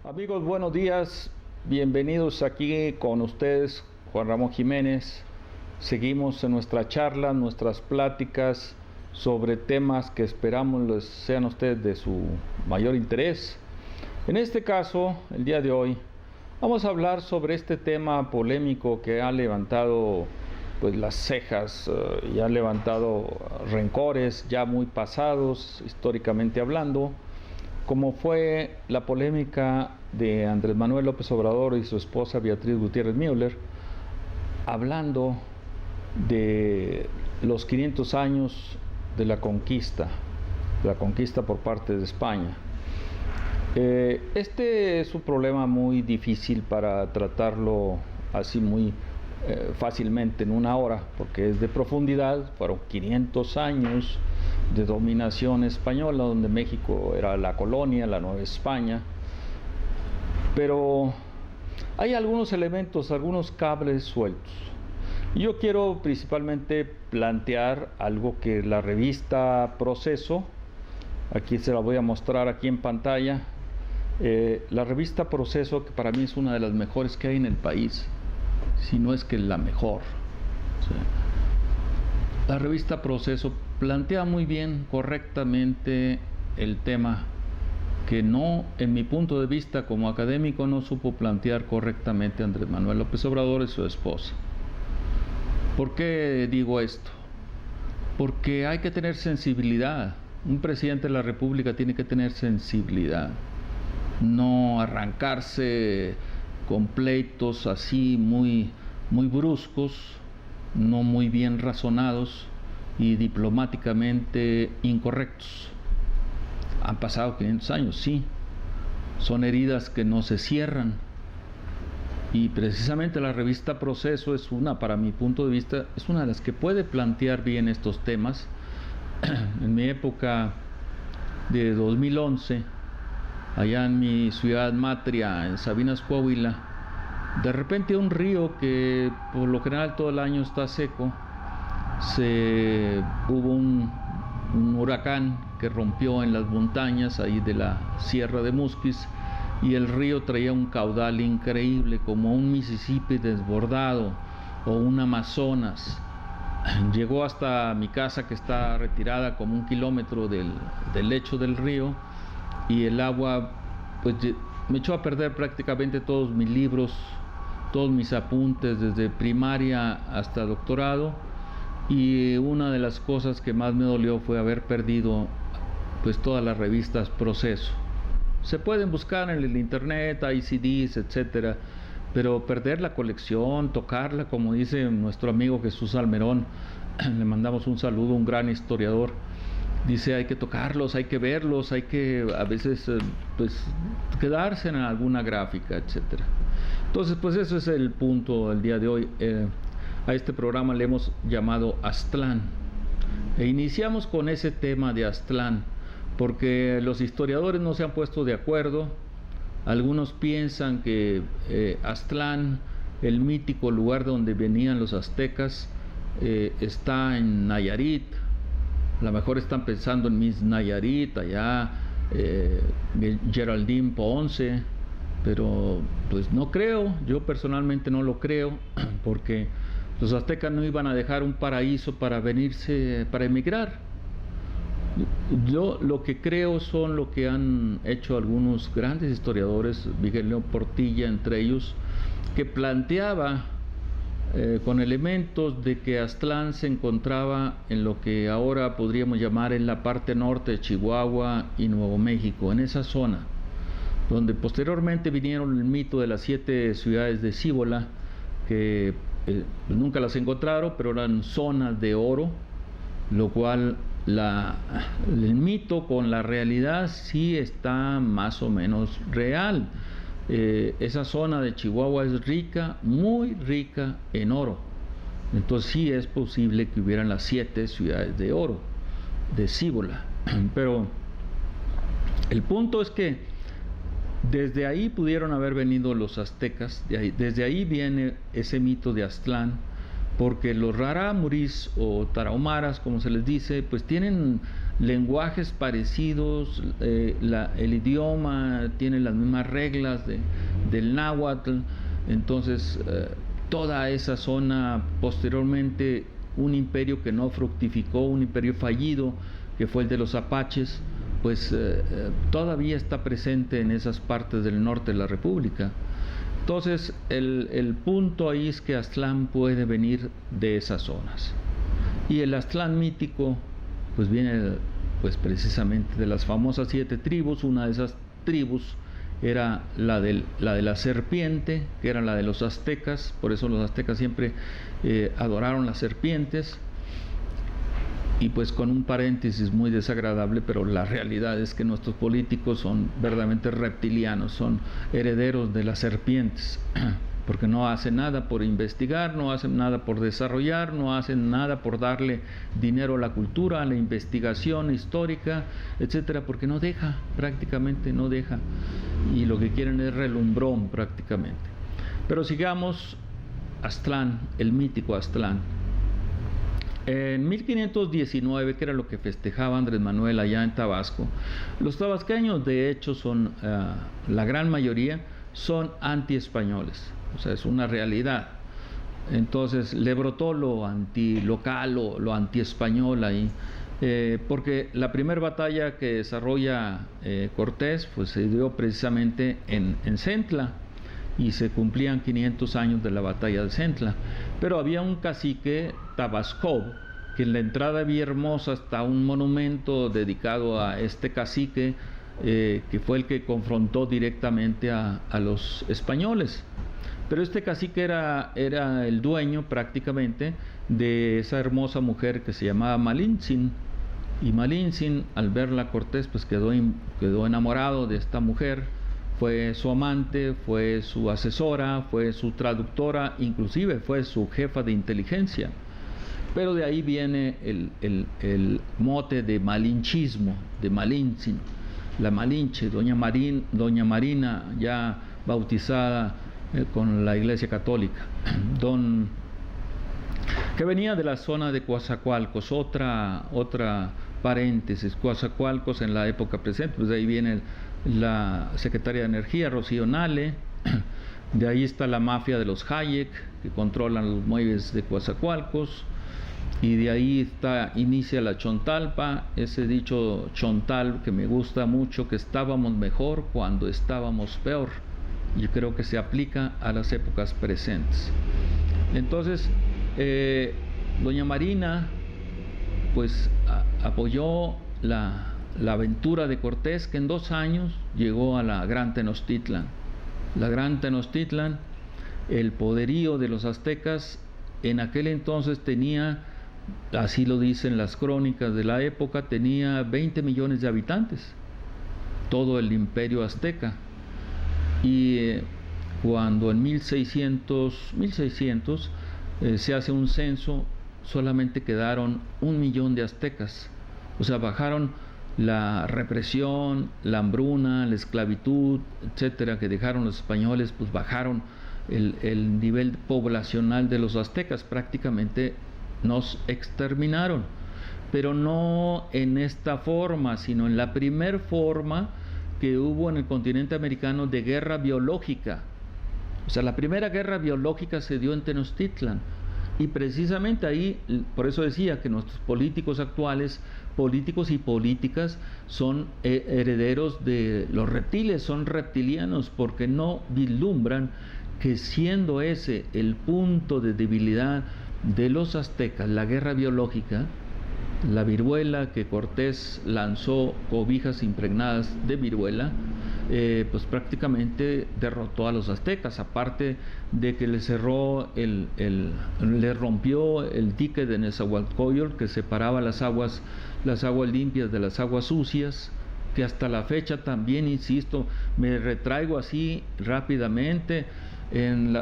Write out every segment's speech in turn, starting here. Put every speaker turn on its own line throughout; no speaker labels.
Amigos, buenos días, bienvenidos aquí con ustedes, Juan Ramón Jiménez. Seguimos en nuestra charla, nuestras pláticas sobre temas que esperamos les sean a ustedes de su mayor interés. En este caso, el día de hoy, vamos a hablar sobre este tema polémico que ha levantado las cejas y ha levantado rencores ya muy pasados, históricamente hablando, como fue la polémica de Andrés Manuel López Obrador y su esposa Beatriz Gutiérrez Müller, hablando de los 500 años de la conquista por parte de España. Este es un problema muy difícil para tratarlo así muy fácilmente en una hora, porque es de profundidad. Fueron 500 años de dominación española, donde México era la colonia, la Nueva España. Pero hay algunos elementos, algunos cables sueltos. Yo quiero principalmente plantear algo que la revista Proceso, aquí se la voy a mostrar aquí en pantalla, la revista Proceso, que para mí es una de las mejores que hay en el país, si no es que la mejor. ¿Sí? La revista Proceso plantea muy bien, correctamente, el tema que no, en mi punto de vista como académico, no supo plantear correctamente Andrés Manuel López Obrador y su esposa. ¿Por qué digo esto? Porque hay que tener sensibilidad. Un presidente de la República tiene que tener sensibilidad, no arrancarse con pleitos así muy bruscos, no muy bien razonados y diplomáticamente incorrectos. Han pasado 500 años, sí, son heridas que no se cierran, y precisamente la revista Proceso es una, para mi punto de vista, es una de las que puede plantear bien estos temas. En mi época de 2011, allá en mi ciudad matria, en Sabinas, Coahuila, de repente un río que por lo general todo el año está seco, hubo un huracán que rompió en las montañas ahí de la Sierra de Musquis, y el río traía un caudal increíble, como un Mississippi desbordado o un Amazonas. Llegó hasta mi casa, que está retirada como 1 kilómetro del lecho del río, y el agua me echó a perder prácticamente todos mis libros, todos mis apuntes desde primaria hasta doctorado. Y una de las cosas que más me dolió fue haber perdido todas las revistas Proceso. Se pueden buscar en el internet, hay CDs, etcétera, pero perder la colección, tocarla, como dice nuestro amigo Jesús Almerón, le mandamos un saludo, un gran historiador, dice: hay que tocarlos, hay que verlos, hay que a veces quedarse en alguna gráfica, etcétera. Entonces, eso es el punto del día de hoy. A este programa le hemos llamado Aztlán, e iniciamos con ese tema de Aztlán porque los historiadores no se han puesto de acuerdo. Algunos piensan que Aztlán, el mítico lugar donde venían los aztecas, está en Nayarit. A lo mejor están pensando en Miss Nayarit, allá Geraldine Ponce, pero no creo. Yo personalmente no lo creo, porque los aztecas no iban a dejar un paraíso para venirse, para emigrar. Yo lo que creo son lo que han hecho algunos grandes historiadores, Miguel León Portilla entre ellos, que planteaba con elementos de que Aztlán se encontraba en lo que ahora podríamos llamar en la parte norte de Chihuahua y Nuevo México, en esa zona, donde posteriormente vinieron el mito de las 7 ciudades de Cíbola, que nunca las encontraron, pero eran zonas de oro, lo cual el mito con la realidad sí está más o menos real. Esa zona de Chihuahua es rica, muy rica en oro. Entonces sí es posible que hubieran las 7 ciudades de oro de Cíbola. Pero el punto es que desde ahí pudieron haber venido los aztecas, desde ahí viene ese mito de Aztlán, porque los rarámuris o tarahumaras, como se les dice, tienen lenguajes parecidos, el idioma tiene las mismas reglas del náhuatl. Entonces toda esa zona, posteriormente un imperio que no fructificó, un imperio fallido que fue el de los apaches, pues todavía está presente en esas partes del norte de la República. Entonces el punto ahí es que Aztlán puede venir de esas zonas, y el Aztlán mítico pues viene pues precisamente de las famosas 7 tribus. Una de esas tribus era la de la serpiente, que era la de los aztecas. Por eso los aztecas siempre adoraron las serpientes. Y pues con un paréntesis muy desagradable, pero la realidad es que nuestros políticos son verdaderamente reptilianos, son herederos de las serpientes, porque no hacen nada por investigar, no hacen nada por desarrollar, no hacen nada por darle dinero a la cultura, a la investigación histórica, etcétera, porque no deja, prácticamente no deja, y lo que quieren es relumbrón prácticamente. Pero sigamos. Aztlán, el mítico Aztlán. En 1519, que era lo que festejaba Andrés Manuel allá en Tabasco, los tabasqueños de hecho son, la gran mayoría, son anti-españoles, o sea, es una realidad. Entonces le brotó lo anti-local, lo anti-español ahí, porque la primera batalla que desarrolla Cortés pues se dio precisamente en Centla, y se cumplían 500 años de la batalla de Centla. Pero había un cacique, Tabasco, que en la entrada de Villahermosa está un monumento dedicado a este cacique, que fue el que confrontó directamente a los españoles. Pero este cacique era el dueño prácticamente de esa hermosa mujer que se llamaba Malintzin, y Malintzin, al verla a Cortés, pues quedó enamorado de esta mujer. Fue su amante, fue su asesora, fue su traductora, inclusive fue su jefa de inteligencia. Pero de ahí viene el mote de malinchismo, de Malintzin, la Malinche, doña Marina, ya bautizada con la Iglesia Católica, que venía de la zona de Coatzacoalcos. Otra paréntesis, Coatzacoalcos en la época presente, pues de ahí viene la secretaria de Energía, Rocío Nale. De ahí está la mafia de los Hayek, que controlan los muelles de Coatzacoalcos, y de ahí inicia la Chontalpa, ese dicho chontal que me gusta mucho, que estábamos mejor cuando estábamos peor. Yo creo que se aplica a las épocas presentes. Entonces doña Marina pues apoyó la aventura de Cortés, que en 2 años llegó a la Gran Tenochtitlan. La Gran Tenochtitlan, el poderío de los aztecas, en aquel entonces tenía, así lo dicen las crónicas de la época, tenía 20 millones de habitantes, todo el imperio azteca. Y cuando en 1600 se hace un censo, solamente quedaron 1 millón de aztecas. O sea, bajaron la represión, la hambruna, la esclavitud, etcétera, que dejaron los españoles, pues bajaron el nivel poblacional de los aztecas, prácticamente nos exterminaron. Pero no en esta forma, sino en la primer forma que hubo en el continente americano de guerra biológica. O sea, la primera guerra biológica se dio en Tenochtitlan, y precisamente ahí, por eso decía que nuestros políticos actuales, políticos y políticas, son herederos de los reptiles, son reptilianos, porque no vislumbran que, siendo ese el punto de debilidad de los aztecas, la guerra biológica, la viruela, que Cortés lanzó cobijas impregnadas de viruela, pues prácticamente derrotó a los aztecas, aparte de que le rompió el dique de Nezahualcóyotl, que separaba las aguas limpias de las aguas sucias, que hasta la fecha también, insisto, me retraigo así rápidamente,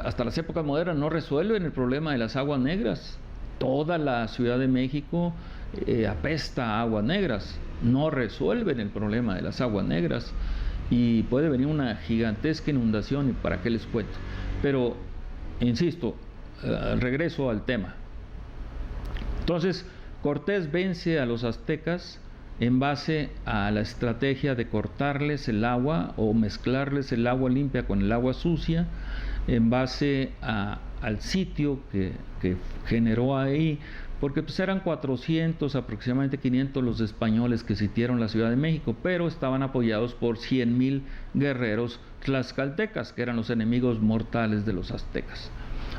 hasta las épocas modernas no resuelven el problema de las aguas negras. Toda la Ciudad de México apesta a aguas negras, no resuelven el problema de las aguas negras, y puede venir una gigantesca inundación, y para qué les cuento. Pero insisto, regreso al tema. Entonces Cortés vence a los aztecas en base a la estrategia de cortarles el agua o mezclarles el agua limpia con el agua sucia, en base al sitio que generó ahí, porque pues eran 400, aproximadamente 500 los españoles que sitiaron la Ciudad de México, pero estaban apoyados por 100,000 guerreros tlaxcaltecas, que eran los enemigos mortales de los aztecas.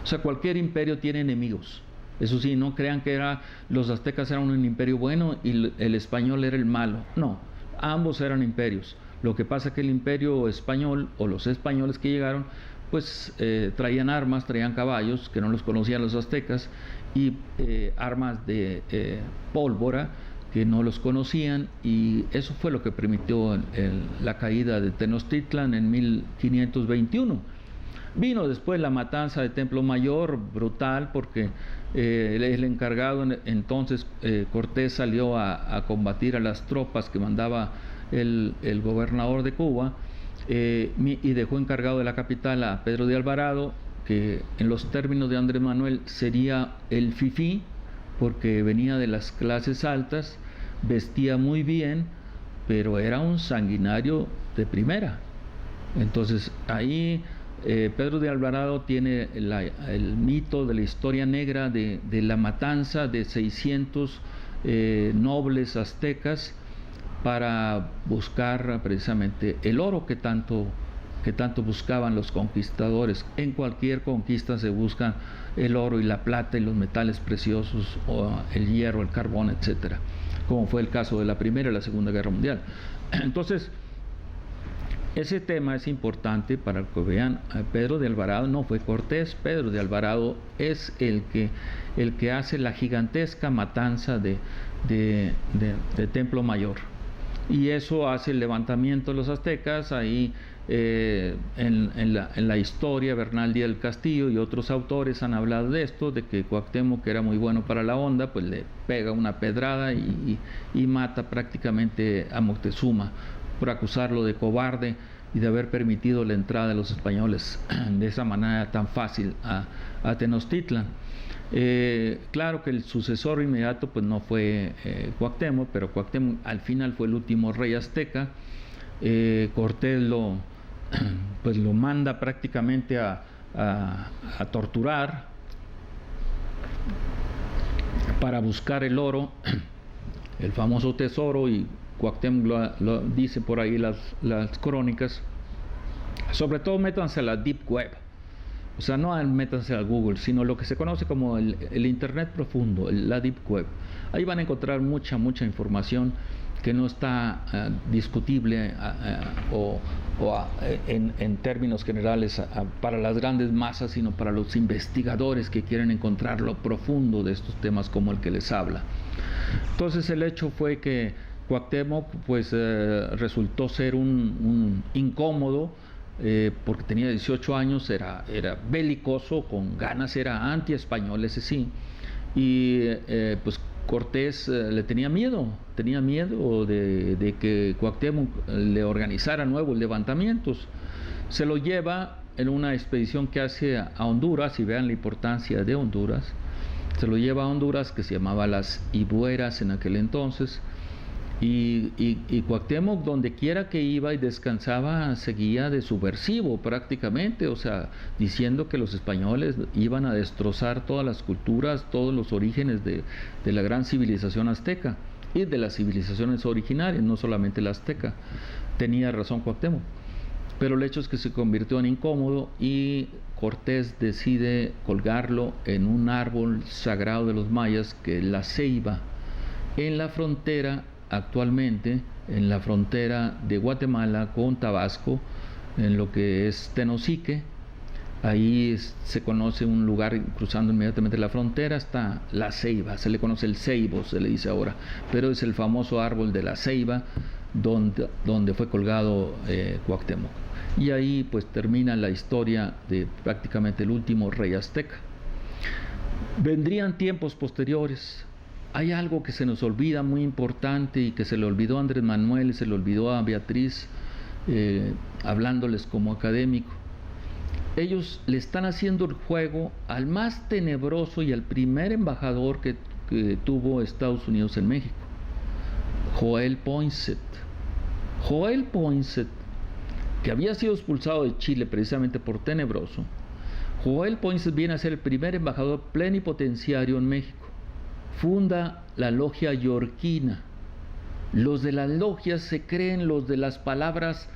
O sea, cualquier imperio tiene enemigos. Eso sí, no crean que los aztecas eran un imperio bueno y el español era el malo. No, ambos eran imperios. Lo que pasa es que el imperio español, o los españoles que llegaron, pues traían armas, traían caballos, que no los conocían los aztecas, y armas de pólvora, que no los conocían, y eso fue lo que permitió la caída de Tenochtitlan en 1521. Vino después la matanza de Templo Mayor, brutal, porque el encargado, entonces Cortés salió a combatir a las tropas que mandaba el gobernador de Cuba, y dejó encargado de la capital a Pedro de Alvarado, que en los términos de Andrés Manuel sería el fifí, porque venía de las clases altas, vestía muy bien, pero era un sanguinario de primera. Entonces ahí Pedro de Alvarado tiene el mito de la historia negra de la matanza de 600 nobles aztecas para buscar precisamente el oro que tanto buscaban los conquistadores. En cualquier conquista se busca el oro y la plata y los metales preciosos, o el hierro, el carbón, etcétera, como fue el caso de la Primera y la Segunda Guerra Mundial. Entonces, ese tema es importante para que vean. Pedro de Alvarado no fue Cortés. Pedro de Alvarado es el que hace la gigantesca matanza de Templo Mayor, y eso hace el levantamiento de los aztecas. Ahí en la historia, Bernal Díaz del Castillo y otros autores han hablado de esto, de que Cuauhtémoc, que era muy bueno para la onda, pues le pega una pedrada y mata prácticamente a Moctezuma, por acusarlo de cobarde y de haber permitido la entrada de los españoles de esa manera tan fácil a Tenochtitlan. Claro que el sucesor inmediato pues no fue Cuauhtémoc, pero Cuauhtémoc al final fue el último rey azteca. Cortés lo manda prácticamente a torturar para buscar el oro, el famoso tesoro, y Cuauhtémoc lo dice por ahí las crónicas. Sobre todo métanse a la Deep Web, o sea, no métanse al Google, sino lo que se conoce como el Internet profundo, la Deep Web. Ahí van a encontrar mucha información que no está discutible en términos generales para las grandes masas, sino para los investigadores que quieren encontrar lo profundo de estos temas como el que les habla. Entonces el hecho fue que Cuauhtémoc pues resultó ser un incómodo, porque tenía 18 años, era belicoso, con ganas, era anti-español, ese sí, y pues Cortés le tenía miedo de que Cuauhtémoc le organizara nuevos levantamientos. Se lo lleva en una expedición que hace a Honduras, y vean la importancia de Honduras. Se lo lleva a Honduras, que se llamaba las Ibueras en aquel entonces, y Cuauhtémoc, donde quiera que iba y descansaba, seguía de subversivo prácticamente, o sea, diciendo que los españoles iban a destrozar todas las culturas, todos los orígenes de la gran civilización azteca y de las civilizaciones originarias, no solamente la azteca. Tenía razón Cuauhtémoc, pero el hecho es que se convirtió en incómodo, y Cortés decide colgarlo en un árbol sagrado de los mayas, que es la ceiba, en la frontera, actualmente en la frontera de Guatemala con Tabasco, en lo que es Tenosique. Ahí se conoce un lugar cruzando inmediatamente la frontera, está la ceiba, se le conoce el ceibo, se le dice ahora, pero es el famoso árbol de la ceiba donde fue colgado Cuauhtémoc. Y ahí pues termina la historia de prácticamente el último rey azteca. Vendrían tiempos posteriores. Hay algo que se nos olvida muy importante, y que se le olvidó a Andrés Manuel, se le olvidó a Beatriz, hablándoles como académico. Ellos le están haciendo el juego al más tenebroso y al primer embajador que tuvo Estados Unidos en México, Joel Poinsett. Joel Poinsett, que había sido expulsado de Chile precisamente por tenebroso. Joel Poinsett viene a ser el primer embajador plenipotenciario en México. Funda la logia yorquina. Los de las logias se creen los de las palabras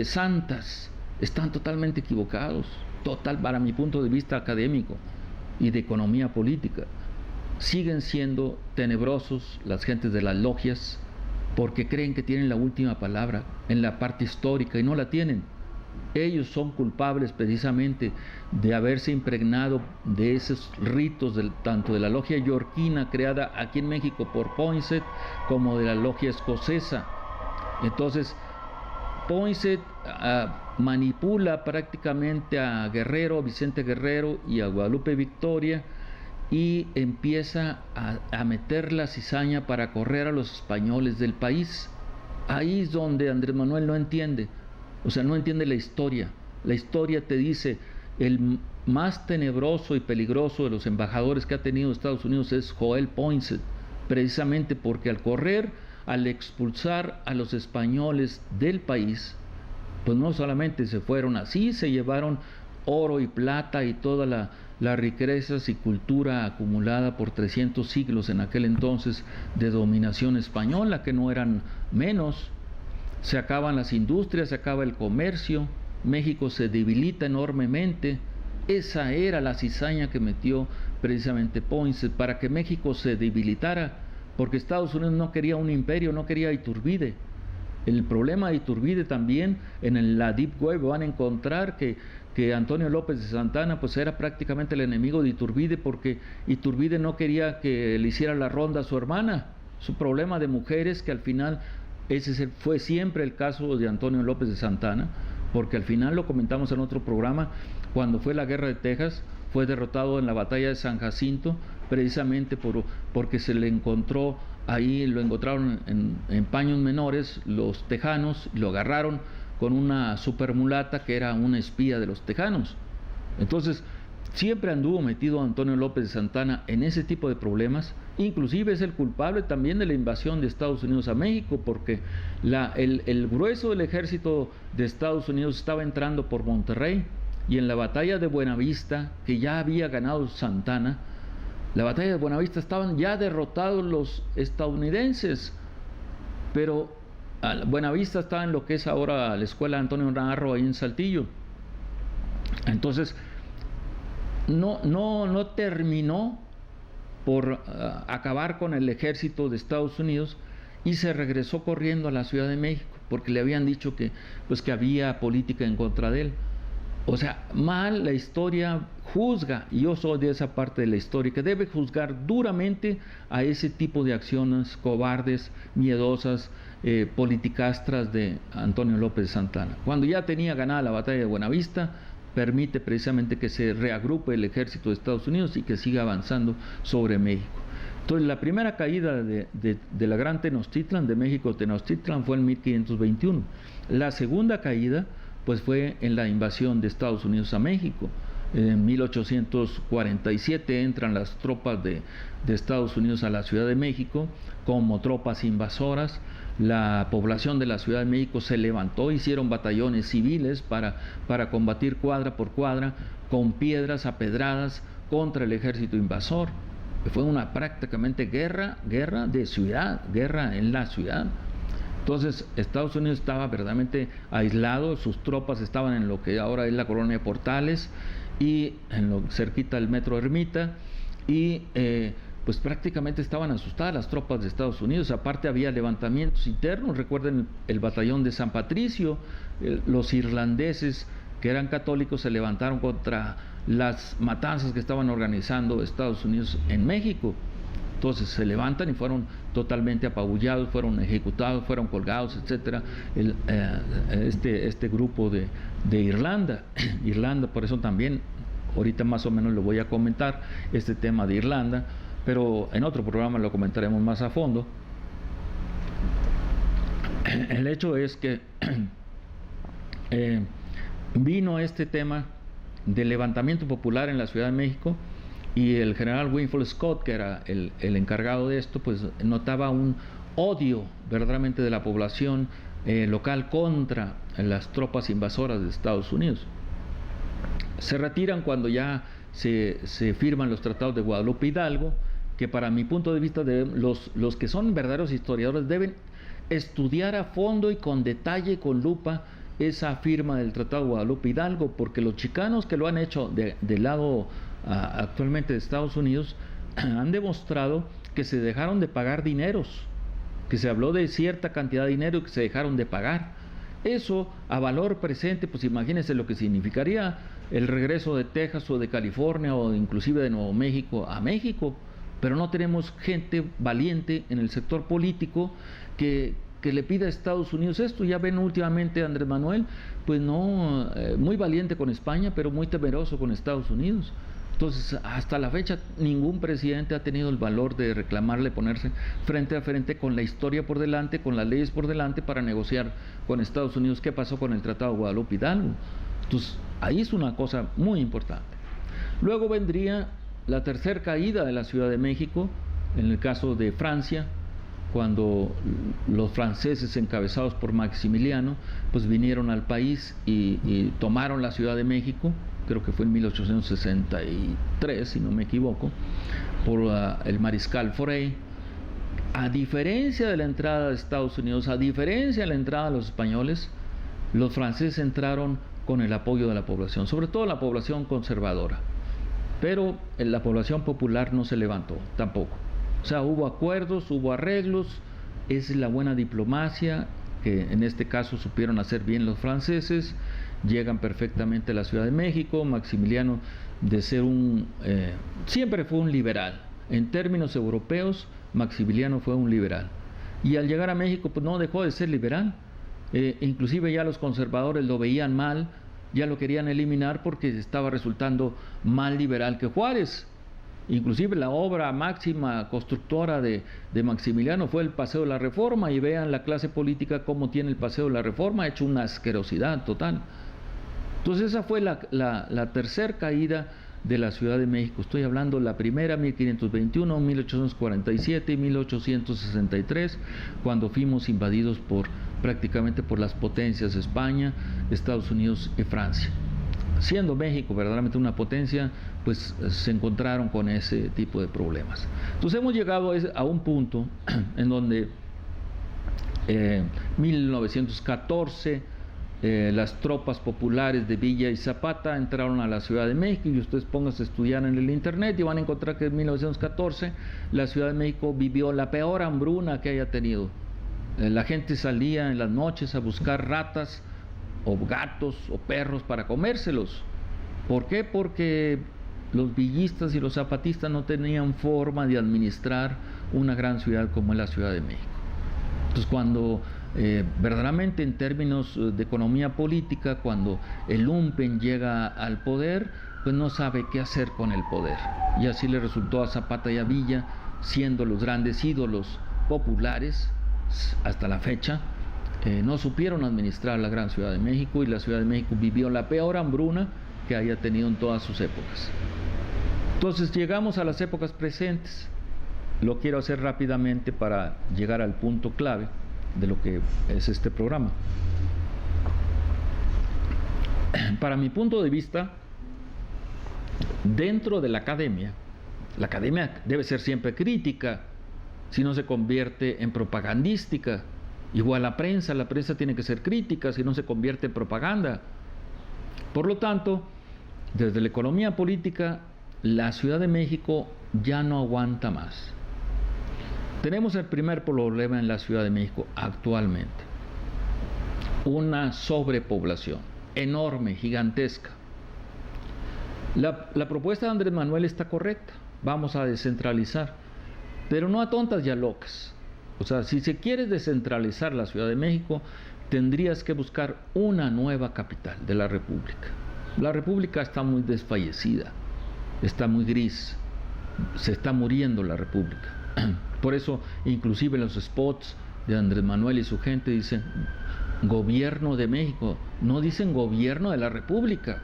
santas. Están totalmente equivocados, para mi punto de vista académico y de economía política. Siguen siendo tenebrosos las gentes de las logias porque creen que tienen la última palabra en la parte histórica y no la tienen. Ellos son culpables precisamente de haberse impregnado de esos ritos tanto de la logia yorquina creada aquí en México por Poinsett como de la logia escocesa. Entonces Poinsett manipula prácticamente a Guerrero, Vicente Guerrero y a Guadalupe Victoria, y empieza a meter la cizaña para correr a los españoles del país. Ahí es donde Andrés Manuel no entiende, o sea, no entiende la historia. La historia te dice, el más tenebroso y peligroso de los embajadores que ha tenido Estados Unidos es Joel Poinsett, precisamente porque al expulsar a los españoles del país, pues no solamente se fueron así, se llevaron oro y plata y toda las riquezas y cultura acumulada por 300 siglos en aquel entonces de dominación española, que no eran menos. Se acaban las industrias, se acaba el comercio, México se debilita enormemente. Esa era la cizaña que metió precisamente Poinsett para que México se debilitara, porque Estados Unidos no quería un imperio, no quería Iturbide. El problema de Iturbide también, en la Deep Web van a encontrar que Antonio López de Santana pues era prácticamente el enemigo de Iturbide, porque Iturbide no quería que le hiciera la ronda a su hermana. Su problema de mujeres, que al final ese fue siempre el caso de Antonio López de Santana, porque al final lo comentamos en otro programa, cuando fue la guerra de Texas, fue derrotado en la batalla de San Jacinto, precisamente porque se le encontró ahí, lo encontraron en paños menores los tejanos, lo agarraron con una supermulata que era una espía de los tejanos. Entonces siempre anduvo metido Antonio López de Santana en ese tipo de problemas. Inclusive es el culpable también de la invasión de Estados Unidos a México, porque el grueso del ejército de Estados Unidos estaba entrando por Monterrey, y en la batalla de Buenavista, que ya había ganado Santana, la batalla de Buenavista estaban ya derrotados los estadounidenses, pero Buenavista estaba en lo que es ahora la escuela Antonio Narro, ahí en Saltillo. Entonces no terminó por acabar con el ejército de Estados Unidos, y se regresó corriendo a la Ciudad de México porque le habían dicho que había política en contra de él. O sea, mal la historia juzga, y yo soy de esa parte de la historia que debe juzgar duramente a ese tipo de acciones cobardes, miedosas, politicastras de Antonio López de Santana. Cuando ya tenía ganada la batalla de Buenavista, permite precisamente que se reagrupe el ejército de Estados Unidos y que siga avanzando sobre México. Entonces, la primera caída de la Gran Tenochtitlan, de México Tenochtitlan, fue en 1521. La segunda caída pues fue en la invasión de Estados Unidos a México. En 1847 entran las tropas de Estados Unidos a la Ciudad de México como tropas invasoras. La población de la Ciudad de México se levantó, hicieron batallones civiles para combatir cuadra por cuadra con piedras apedradas contra el ejército invasor. Fue una prácticamente guerra de ciudad, guerra en la ciudad. Entonces Estados Unidos estaba verdaderamente aislado, sus tropas estaban en lo que ahora es la colonia Portales y cerquita del metro Ermita, y pues prácticamente estaban asustadas las tropas de Estados Unidos. Aparte había levantamientos internos. Recuerden el batallón de San Patricio, los irlandeses que eran católicos se levantaron contra las matanzas que estaban organizando Estados Unidos en México. Entonces se levantan y fueron totalmente apabullados, fueron ejecutados, fueron colgados, etcétera. Este grupo de Irlanda, por eso también ahorita más o menos lo voy a comentar, este tema de Irlanda, pero en otro programa lo comentaremos más a fondo. El hecho es que vino este tema del levantamiento popular en la Ciudad de México, y el general Winfield Scott, que era el encargado de esto, pues notaba odio verdaderamente de la población local contra las tropas invasoras de Estados Unidos. Se retiran cuando ya se firman los tratados de Guadalupe Hidalgo, que para mi punto de vista los que son verdaderos historiadores deben estudiar a fondo y con detalle, con lupa, esa firma del Tratado de Guadalupe Hidalgo, porque los chicanos que lo han hecho del lado actualmente de Estados Unidos han demostrado que se dejaron de pagar dineros, que se habló de cierta cantidad de dinero que se dejaron de pagar. Eso a valor presente, pues imagínense lo que significaría el regreso de Texas o de California o inclusive de Nuevo México a México, pero no tenemos gente valiente en el sector político que le pida a Estados Unidos esto. Ya ven últimamente a Andrés Manuel, pues no, muy valiente con España, pero muy temeroso con Estados Unidos. Entonces, hasta la fecha, ningún presidente ha tenido el valor de reclamarle, ponerse frente a frente con la historia por delante, con las leyes por delante, para negociar con Estados Unidos qué pasó con el Tratado de Guadalupe Hidalgo. Entonces, ahí es una cosa muy importante. Luego vendría la tercera caída de la Ciudad de México, en el caso de Francia, cuando los franceses encabezados por Maximiliano pues vinieron al país y tomaron la Ciudad de México, creo que fue en 1863 si no me equivoco, por el mariscal Forey. A diferencia de la entrada de Estados Unidos, a diferencia de la entrada de los españoles, los franceses entraron con el apoyo de la población, sobre todo la población conservadora, pero la población popular no se levantó tampoco. O sea, hubo acuerdos, hubo arreglos, es la buena diplomacia, que en este caso supieron hacer bien los franceses, llegan perfectamente a la Ciudad de México. Maximiliano, de ser siempre fue un liberal, en términos europeos, Maximiliano fue un liberal, y al llegar a México pues no dejó de ser liberal, inclusive ya los conservadores lo veían mal, ya lo querían eliminar porque estaba resultando más liberal que Juárez. Inclusive la obra máxima constructora de Maximiliano fue el Paseo de la Reforma, y vean la clase política cómo tiene el Paseo de la Reforma, hecho una asquerosidad total. Entonces esa fue la tercera caída de la Ciudad de México. Estoy hablando la primera, 1521, 1847 y 1863, cuando fuimos invadidos prácticamente por las potencias de España, Estados Unidos y Francia. Siendo México verdaderamente una potencia, pues se encontraron con ese tipo de problemas. Entonces hemos llegado a un punto en donde 1914 las tropas populares de Villa y Zapata entraron a la Ciudad de México, y ustedes pónganse a estudiar en el internet y van a encontrar que en 1914 la Ciudad de México vivió la peor hambruna que haya tenido. La gente salía en las noches a buscar ratas o gatos o perros para comérselos. ¿Por qué? Porque los villistas y los zapatistas no tenían forma de administrar una gran ciudad como es la Ciudad de México. Entonces, cuando verdaderamente en términos de economía política, cuando el lumpen llega al poder, pues no sabe qué hacer con el poder, y así le resultó a Zapata y a Villa, siendo los grandes ídolos populares hasta la fecha. No supieron administrar la gran Ciudad de México, y la Ciudad de México vivió la peor hambruna que haya tenido en todas sus épocas. Entonces llegamos a las épocas presentes. Lo quiero hacer rápidamente para llegar al punto clave de lo que es este programa. Para mi punto de vista, dentro de la academia debe ser siempre crítica, si no se convierte en propagandística. Igual la prensa tiene que ser crítica, si no se convierte en propaganda. Por lo tanto, desde la economía política, la Ciudad de México ya no aguanta más. Tenemos el primer problema en la Ciudad de México actualmente: una sobrepoblación enorme, gigantesca. La propuesta de Andrés Manuel está correcta, vamos a descentralizar, pero no a tontas y a locas. O sea, si se quiere descentralizar la Ciudad de México, tendrías que buscar una nueva capital de la República. La República está muy desfallecida, está muy gris, se está muriendo la República. Por eso, inclusive en los spots de Andrés Manuel y su gente dicen Gobierno de México, no dicen Gobierno de la República.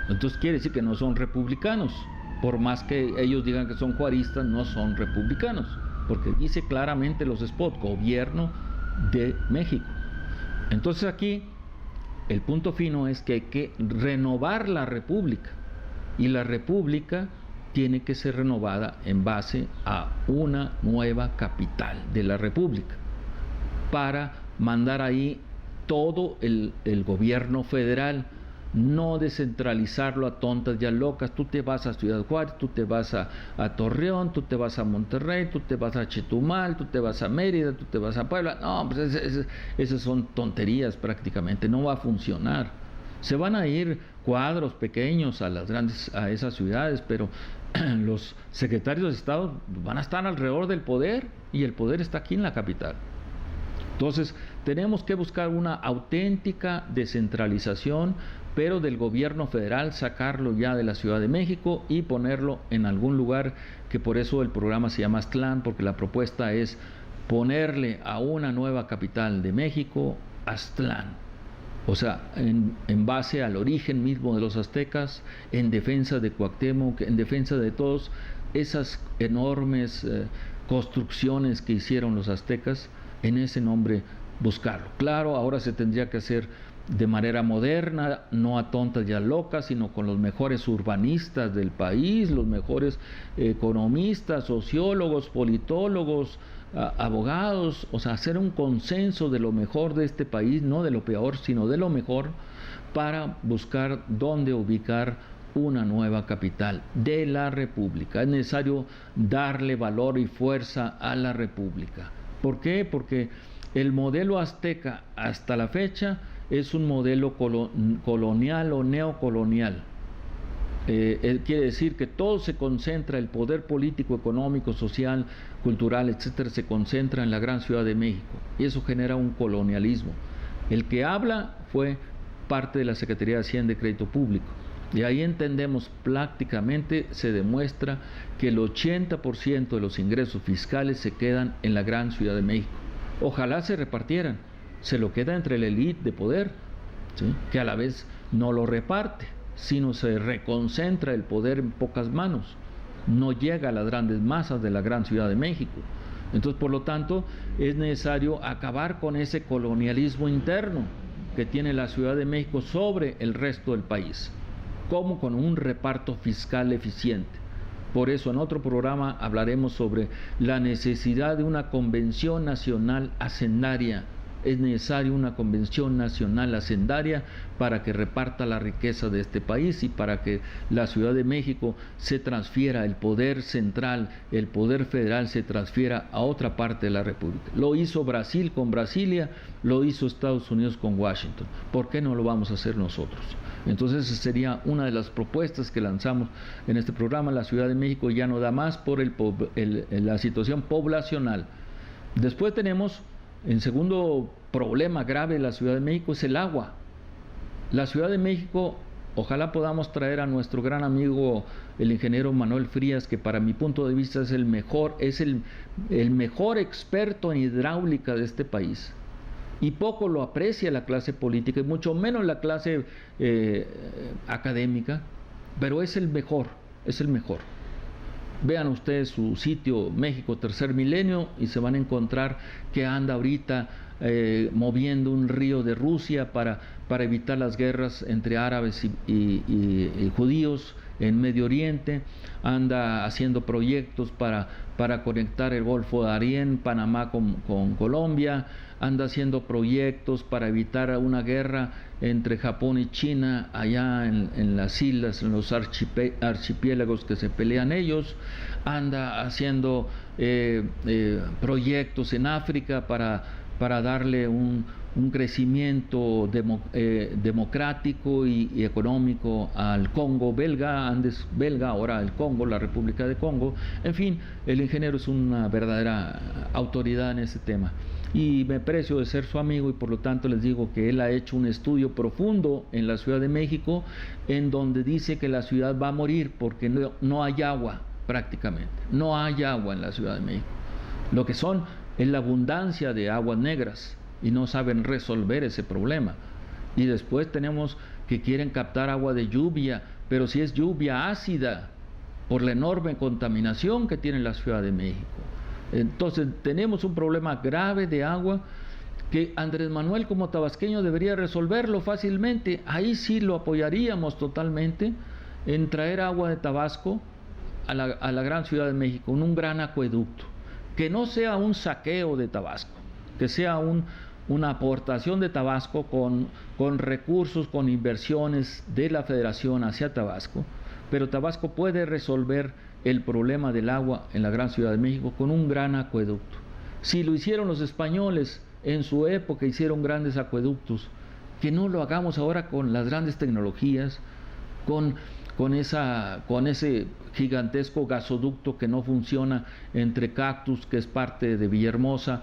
Entonces quiere decir que no son republicanos, por más que ellos digan que son juaristas, no son republicanos. porque dice claramente los spots, Gobierno de México. Entonces aquí el punto fino es que hay que renovar la República, y la República tiene que ser renovada en base a una nueva capital de la República, para mandar ahí todo el gobierno federal, no descentralizarlo a tontas y a locas. Tú te vas a Ciudad Juárez, tú te vas a Torreón, tú te vas a Monterrey, tú te vas a Chetumal, tú te vas a Mérida, tú te vas a Puebla. No, pues esas son tonterías prácticamente, no va a funcionar. Se van a ir cuadros pequeños a esas ciudades, pero los secretarios de Estado van a estar alrededor del poder, y el poder está aquí en la capital. Entonces tenemos que buscar una auténtica descentralización, pero del gobierno federal, sacarlo ya de la Ciudad de México y ponerlo en algún lugar, que por eso el programa se llama Aztlán, porque la propuesta es ponerle a una nueva capital de México Aztlán. O sea, en base al origen mismo de los aztecas, en defensa de Cuauhtémoc, en defensa de todas esas enormes construcciones que hicieron los aztecas, en ese nombre buscarlo. Claro, ahora se tendría que hacer de manera moderna, no a tontas y a locas, sino con los mejores urbanistas del país, los mejores economistas, sociólogos, politólogos, abogados, o sea, hacer un consenso de lo mejor de este país, no de lo peor, sino de lo mejor, para buscar dónde ubicar una nueva capital de la República. Es necesario darle valor y fuerza a la República. ¿Por qué? Porque el modelo azteca hasta la fecha es un modelo colonial o neocolonial. Quiere decir que todo se concentra, el poder político, económico, social, cultural, etcétera, se concentra en la gran Ciudad de México, y eso genera un colonialismo. El que habla fue parte de la Secretaría de Hacienda y Crédito Público, y ahí entendemos, prácticamente se demuestra que el 80% de los ingresos fiscales se quedan en la gran Ciudad de México. Ojalá se repartieran, se lo queda entre la élite de poder, ¿sí?, que a la vez no lo reparte, sino se reconcentra el poder en pocas manos, no llega a las grandes masas de la gran Ciudad de México. Entonces, por lo tanto, es necesario acabar con ese colonialismo interno que tiene la Ciudad de México sobre el resto del país, como con un reparto fiscal eficiente. Por eso en otro programa hablaremos sobre la necesidad de una convención nacional hacendaria. Es necesaria una convención nacional hacendaria para que reparta la riqueza de este país, y para que la Ciudad de México se transfiera, el poder central, el poder federal se transfiera a otra parte de la República. Lo hizo Brasil con Brasilia, lo hizo Estados Unidos con Washington. ¿Por qué no lo vamos a hacer nosotros? Entonces sería una de las propuestas que lanzamos en este programa. La Ciudad de México ya no da más por la situación poblacional. Después tenemos, el segundo problema grave de la Ciudad de México, es el agua. La Ciudad de México, ojalá podamos traer a nuestro gran amigo el ingeniero Manuel Frías, que para mi punto de vista es el mejor experto en hidráulica de este país. Y poco lo aprecia la clase política, y mucho menos la clase académica, pero es el mejor, es el mejor. Vean ustedes su sitio México Tercer Milenio y se van a encontrar que anda ahorita moviendo un río de Rusia para evitar las guerras entre árabes y judíos en Medio Oriente. Anda haciendo proyectos para conectar el Golfo de Darién, Panamá con Colombia. Anda haciendo proyectos para evitar una guerra entre Japón y China allá en las islas, en los archipiélagos que se pelean ellos. Anda haciendo proyectos en África para darle un crecimiento democrático y económico al Congo belga, antes belga, ahora el Congo, la República de Congo. En fin, el ingeniero es una verdadera autoridad en ese tema, y me precio de ser su amigo, y por lo tanto les digo que él ha hecho un estudio profundo en la Ciudad de México, en donde dice que la ciudad va a morir porque no hay agua, prácticamente no hay agua en la Ciudad de México. Lo que son es la abundancia de aguas negras, y no saben resolver ese problema. Y después tenemos que quieren captar agua de lluvia, pero si es lluvia ácida, por la enorme contaminación que tiene la Ciudad de México. Entonces tenemos un problema grave de agua que Andrés Manuel como tabasqueño debería resolverlo fácilmente. Ahí sí lo apoyaríamos totalmente en traer agua de Tabasco a la gran Ciudad de México, en un gran acueducto, que no sea un saqueo de Tabasco, que sea una aportación de Tabasco con recursos, con inversiones de la Federación hacia Tabasco, pero Tabasco puede resolver el problema del agua en la gran Ciudad de México con un gran acueducto. Si lo hicieron los españoles en su época, hicieron grandes acueductos, que no lo hagamos ahora con las grandes tecnologías, con ese gigantesco gasoducto que no funciona entre Cactus, que es parte de Villahermosa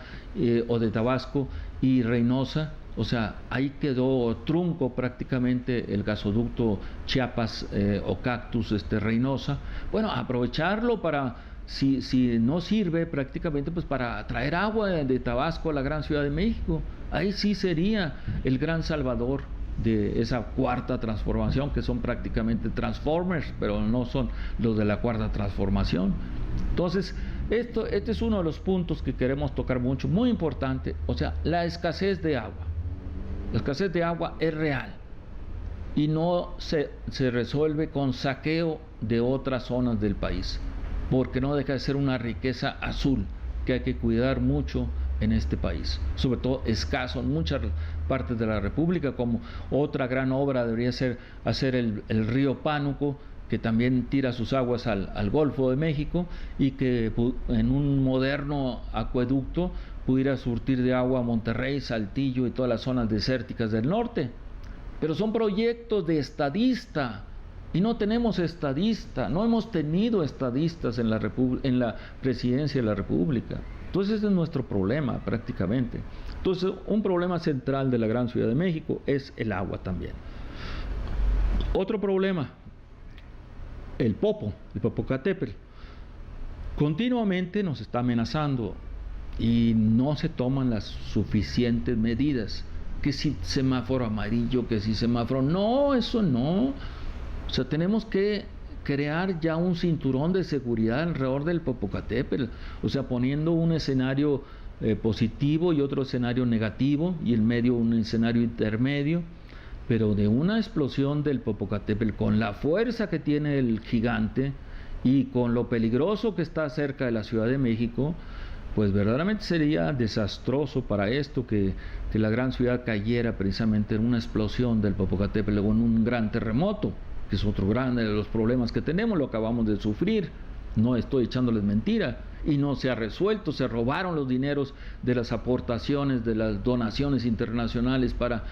o de Tabasco, y Reynosa. O sea, ahí quedó trunco prácticamente el gasoducto Chiapas o Cactus Reynosa. Bueno, aprovecharlo para, si no sirve prácticamente, pues para traer agua de Tabasco a la gran Ciudad de México. Ahí sí sería el gran salvador de esa cuarta transformación, que son prácticamente transformers, pero no son los de la cuarta transformación. Entonces, este es uno de los puntos que queremos tocar mucho, muy importante. O sea, la escasez de agua. La escasez de agua es real y no se resuelve con saqueo de otras zonas del país, porque no deja de ser una riqueza azul que hay que cuidar mucho en este país, sobre todo escaso en muchas partes de la República. Como otra gran obra debería ser hacer el río Pánuco, que también tira sus aguas al Golfo de México, y que en un moderno acueducto pudiera surtir de agua a Monterrey, Saltillo y todas las zonas desérticas del norte. Pero son proyectos de estadista, y no tenemos estadista, no hemos tenido estadistas en la presidencia de la República. Entonces ese es nuestro problema prácticamente. Entonces un problema central de la gran Ciudad de México es el agua también. Otro problema, el Popocatépetl. Continuamente nos está amenazando y no se toman las suficientes medidas. Que si semáforo amarillo, que si semáforo... No, eso no. O sea, tenemos que crear ya un cinturón de seguridad alrededor del Popocatépetl, o sea, poniendo un escenario positivo y otro escenario negativo, y en medio un escenario intermedio. Pero de una explosión del Popocatépetl, con la fuerza que tiene el gigante y con lo peligroso que está cerca de la Ciudad de México, pues verdaderamente sería desastroso para esto que la gran ciudad cayera precisamente en una explosión del Popocatépetl o en un gran terremoto, que es otro grande de los problemas que tenemos, lo acabamos de sufrir. No estoy echándoles mentira, y no se ha resuelto. Se robaron los dineros de las aportaciones, de las donaciones internacionales para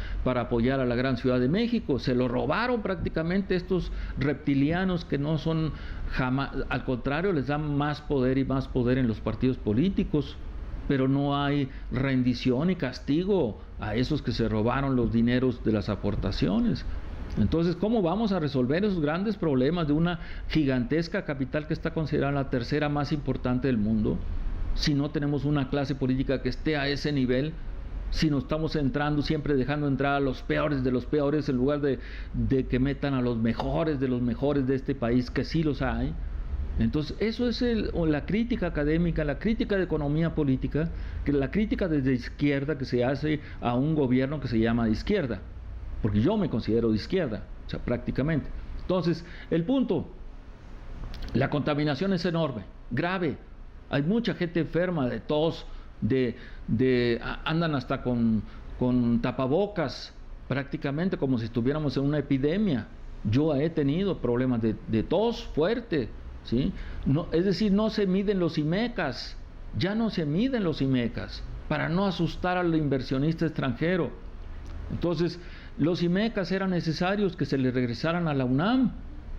apoyar a la gran Ciudad de México. Se lo robaron prácticamente estos reptilianos que no son jamás, al contrario, les dan más poder y más poder en los partidos políticos, pero no hay rendición y castigo a esos que se robaron los dineros de las aportaciones. Entonces, ¿cómo vamos a resolver esos grandes problemas de una gigantesca capital que está considerada la tercera más importante del mundo, si no tenemos una clase política que esté a ese nivel? Si nos estamos entrando, siempre dejando entrar a los peores de los peores, en lugar de que metan a los mejores de este país, que sí los hay. Entonces, eso es la crítica académica, la crítica de economía política, que la crítica desde izquierda que se hace a un gobierno que se llama de izquierda, porque yo me considero de izquierda, o sea, prácticamente. Entonces, el punto, la contaminación es enorme, grave. Hay mucha gente enferma de tos, andan hasta con tapabocas, prácticamente como si estuviéramos en una epidemia. Yo he tenido problemas de tos fuerte, ¿sí? No, es decir, no se miden los IMECAS, ya no se miden los IMECAS, para no asustar al inversionista extranjero. Entonces, los IMECAS eran necesarios que se le regresaran a la UNAM.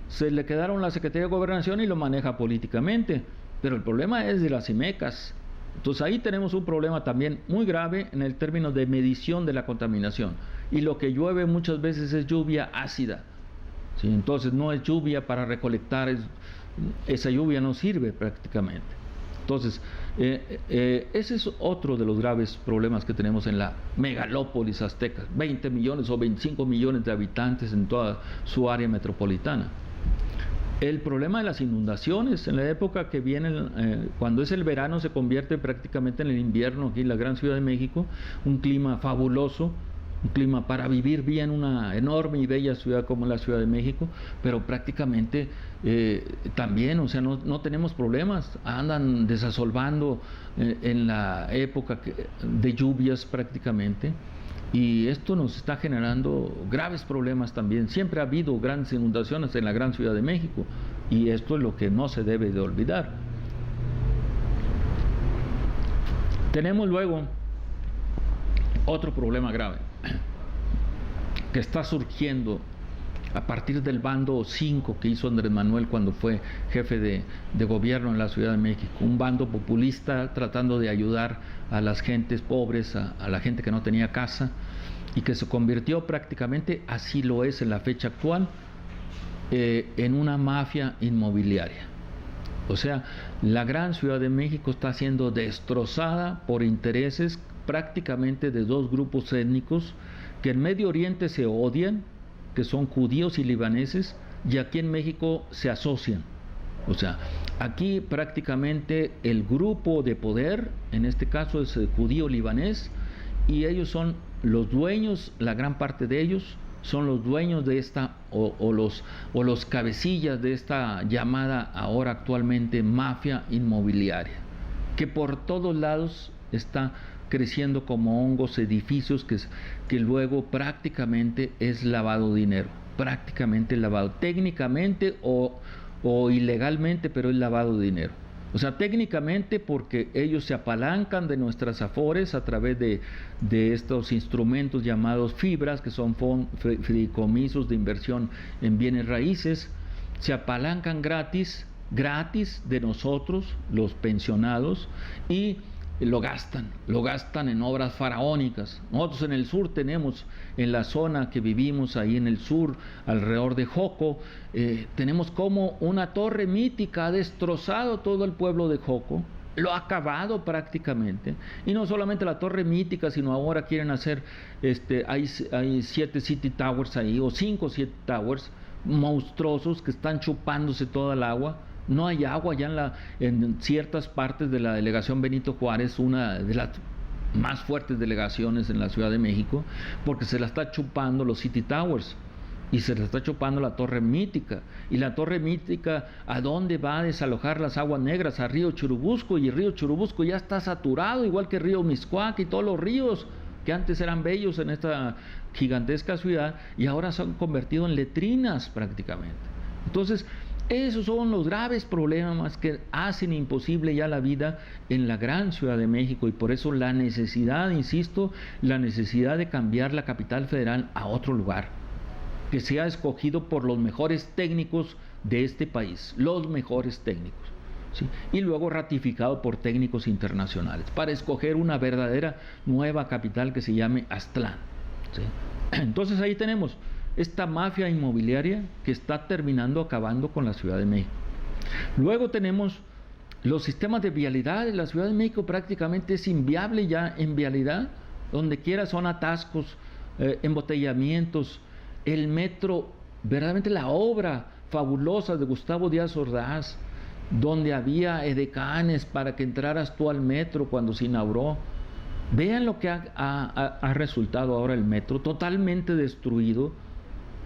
Se le quedaron la Secretaría de Gobernación y lo maneja políticamente, pero el problema es de las IMECAS. Entonces ahí tenemos un problema también muy grave en el término de medición de la contaminación, y lo que llueve muchas veces es lluvia ácida, ¿sí? Entonces no es lluvia para recolectar, esa lluvia no sirve prácticamente. Entonces, ese es otro de los graves problemas que tenemos en la megalópolis azteca, 20 millones o 25 millones de habitantes en toda su área metropolitana. El problema de las inundaciones, en la época que viene, cuando es el verano, se convierte prácticamente en el invierno aquí en la gran Ciudad de México, un clima fabuloso, un clima para vivir bien, una enorme y bella ciudad como la Ciudad de México, pero prácticamente también, o sea, no tenemos problemas, andan desasolvando en la época de lluvias prácticamente. Y esto nos está generando graves problemas también. Siempre ha habido grandes inundaciones en la gran Ciudad de México y esto es lo que no se debe de olvidar. Tenemos luego otro problema grave que está surgiendo a partir del bando 5 que hizo Andrés Manuel cuando fue jefe de gobierno en la Ciudad de México, un bando populista tratando de ayudar a las gentes pobres, a la gente que no tenía casa, y que se convirtió prácticamente, así lo es en la fecha actual, en una mafia inmobiliaria. O sea, la gran Ciudad de México está siendo destrozada por intereses prácticamente de dos grupos étnicos que en Medio Oriente se odian, que son judíos y libaneses, y aquí en México se asocian. O sea, aquí prácticamente el grupo de poder, en este caso es el judío libanés, y ellos son los dueños, la gran parte de ellos son los dueños de esta, o los cabecillas de esta llamada ahora actualmente mafia inmobiliaria, que por todos lados está creciendo como hongos, edificios que luego prácticamente es lavado de dinero, prácticamente lavado, técnicamente o ilegalmente, pero es lavado de dinero. O sea, técnicamente porque ellos se apalancan de nuestras afores a través de estos instrumentos llamados fibras, que son fideicomisos de inversión en bienes raíces, se apalancan gratis de nosotros, los pensionados, y lo gastan en obras faraónicas. Nosotros en el sur tenemos, en la zona que vivimos ahí en el sur, alrededor de Joco, tenemos como una torre mítica, ha destrozado todo el pueblo de Joco, lo ha acabado prácticamente, y no solamente la torre mítica, sino ahora quieren hacer, hay 7 City Towers ahí, o 5 City Towers, monstruosos que están chupándose toda el agua. No hay agua ya en ciertas partes de la delegación Benito Juárez, una de las más fuertes delegaciones en la Ciudad de México, porque se la está chupando los City Towers y se la está chupando la Torre Mítica. Y la Torre Mítica, ¿a dónde va a desalojar las aguas negras? A Río Churubusco, y el Río Churubusco ya está saturado, igual que el Río Mixcoac y todos los ríos que antes eran bellos en esta gigantesca ciudad y ahora se han convertido en letrinas prácticamente. Entonces, esos son los graves problemas que hacen imposible ya la vida en la gran Ciudad de México, y por eso la necesidad, insisto, la necesidad de cambiar la capital federal a otro lugar, que sea escogido por los mejores técnicos de este país, los mejores técnicos, ¿sí? Y luego ratificado por técnicos internacionales, para escoger una verdadera nueva capital que se llame Aztlán, ¿sí? Entonces ahí tenemos esta mafia inmobiliaria que está acabando con la Ciudad de México. Luego tenemos los sistemas de vialidad. La Ciudad de México prácticamente es inviable ya en vialidad, donde quiera son atascos, embotellamientos. El metro, verdaderamente la obra fabulosa de Gustavo Díaz Ordaz, donde había edecanes para que entraras tú al metro cuando se inauguró. Vean lo que ha resultado ahora el metro, totalmente destruido.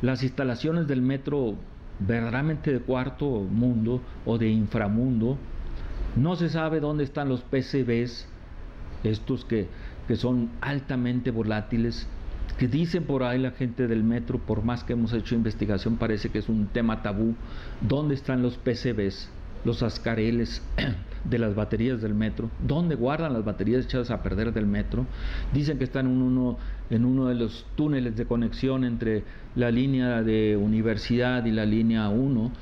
Las instalaciones del metro verdaderamente de cuarto mundo o de inframundo. No se sabe dónde están los PCBs, estos que son altamente volátiles, que dicen por ahí la gente del metro, por más que hemos hecho investigación, parece que es un tema tabú. ¿Dónde están los PCBs, los ascareles de las baterías del metro? ¿Dónde guardan las baterías echadas a perder del metro? Dicen que están en uno de los túneles de conexión entre la línea de Universidad y la línea 1,